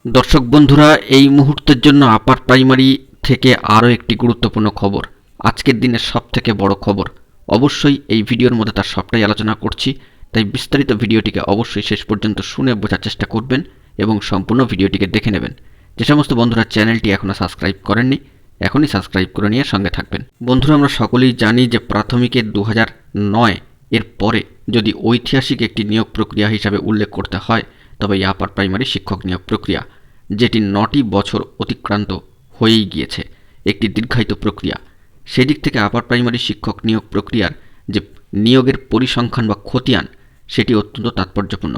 দর্শক বন্ধুরা, এই মুহূর্তের জন্য আপার প্রাইমারি থেকে আরও একটি গুরুত্বপূর্ণ খবর, আজকের দিনের সবথেকে বড় খবর। অবশ্যই এই ভিডিওর মধ্যে তার সবটাই আলোচনা করছি, তাই বিস্তারিত ভিডিওটিকে অবশ্যই শেষ পর্যন্ত শুনে বোঝার চেষ্টা করবেন এবং সম্পূর্ণ ভিডিওটিকে দেখে নেবেন। যে সমস্ত বন্ধুরা চ্যানেলটি এখনও সাবস্ক্রাইব করেননি, এখনই সাবস্ক্রাইব করে নিয়ে সঙ্গে থাকবেন। বন্ধুরা, আমরা সকলেই জানি যে প্রাথমিকের 2009 এর পরে যদি ঐতিহাসিক একটি নিয়োগ প্রক্রিয়া হিসাবে উল্লেখ করতে হয়, তবে এই আপার প্রাইমারি শিক্ষক নিয়োগ প্রক্রিয়া, যেটি 9টি বছর অতিক্রান্ত হয়েই গিয়েছে, একটি দীর্ঘায়িত প্রক্রিয়া। সেদিক থেকে আপার প্রাইমারি শিক্ষক নিয়োগ প্রক্রিয়ার যে নিয়োগের পরিসংখ্যান বা খতিয়ান, সেটি অত্যন্ত তাৎপর্যপূর্ণ।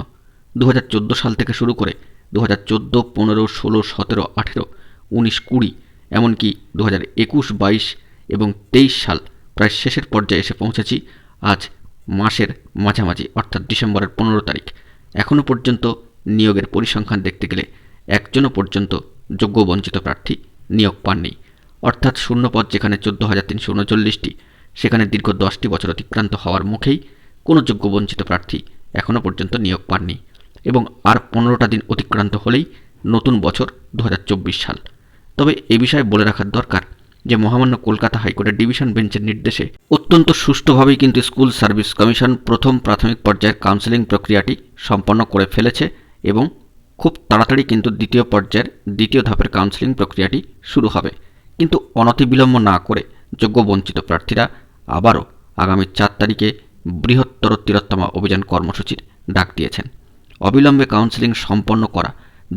2014 সাল থেকে শুরু করে 2014, 15, 16, 17, 18, 19, 20, এমনকি 2021, 22 এবং 23 সাল প্রায় শেষের পর্যায়ে এসে পৌঁছেছি। আজ মাসের মাঝামাঝি, অর্থাৎ ডিসেম্বরের 15 তারিখ। এখনও পর্যন্ত নিয়োগের পরিসংখ্যান দেখতে গেলে একজনও পর্যন্ত যোগ্য বঞ্চিত প্রার্থী নিয়োগ পাননি। অর্থাৎ শূন্যপদ যেখানে 14,339টি, সেখানে দীর্ঘ 10টি বছর অতিক্রান্ত হওয়ার মুখেই কোনো যোগ্য বঞ্চিত প্রার্থী এখনও পর্যন্ত নিয়োগ পাননি। এবং আর 15টা দিন অতিক্রান্ত হলেই নতুন বছর 2024 সাল। তবে এ বিষয়ে বলে রাখার দরকার যে মহামান্য কলকাতা হাইকোর্টের ডিভিশন বেঞ্চের নির্দেশে অত্যন্ত সুষ্ঠুভাবেই কিন্তু স্কুল সার্ভিস কমিশন প্রথম প্রাথমিক পর্যায়ের কাউন্সেলিং প্রক্রিয়াটি সম্পন্ন করে ফেলেছে এবং খুব তাড়াতাড়ি কিন্তু দ্বিতীয় পর্যায়ের দ্বিতীয় ধাপের কাউন্সেলিং প্রক্রিয়াটি শুরু হবে। কিন্তু অনতিবিলম্ব না করে যোগ্য বঞ্চিত প্রার্থীরা আবারও আগামী 4 তারিখে বৃহত্তর তিলোত্তমা অভিযান কর্মসূচির ডাক দিয়েছেন। অবিলম্বে কাউন্সেলিং সম্পন্ন করা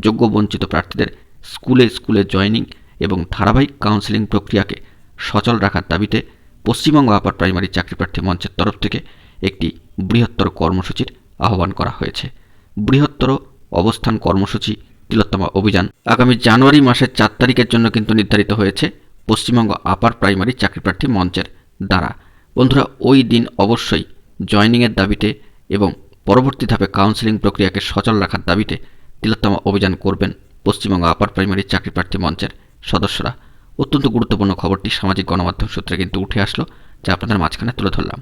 যোগ্য বঞ্চিত প্রার্থীদের স্কুলে স্কুলে জয়েনিং এবং ধারাবাহিক কাউন্সেলিং প্রক্রিয়াকে সচল রাখার দাবিতে পশ্চিমবঙ্গ আপার প্রাইমারি চাকরিপ্রার্থী মঞ্চের তরফ থেকে একটি বৃহত্তর কর্মসূচির আহ্বান করা হয়েছে। বৃহত্তর অবস্থান কর্মসূচি তিলোত্তমা অভিযান আগামী জানুয়ারি মাসের 4 তারিখের জন্য কিন্তু নির্ধারিত হয়েছে পশ্চিমবঙ্গ আপার প্রাইমারি চাকরিপ্রার্থী মঞ্চের দ্বারা। বন্ধুরা, ওই দিন অবশ্যই জয়েনিংয়ের দাবিতে এবং পরবর্তী ধাপে কাউন্সেলিং প্রক্রিয়াকে সচল রাখার দাবিতে তিলোত্তমা অভিযান করবেন পশ্চিমবঙ্গ আপার প্রাইমারি চাকরিপ্রার্থী মঞ্চের সদস্যরা। অত্যন্ত গুরুত্বপূর্ণ খবরটি সামাজিক গণমাধ্যম সূত্রে কিন্তু উঠে আসলো, যা আপনাদের মাঝখানে তুলে ধরলাম।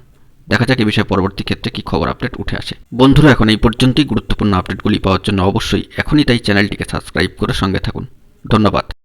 দেখা যাক এ বিষয়ে পরবর্তী ক্ষেত্রে কি খবর আপডেট উঠে আসে। বন্ধুরা, এখন এই পর্যন্তই। গুরুত্বপূর্ণ আপডেটগুলি পাওয়ার জন্য অবশ্যই এখনই তাই চ্যানেলটিকে সাবস্ক্রাইব করে সঙ্গে থাকুন। ধন্যবাদ।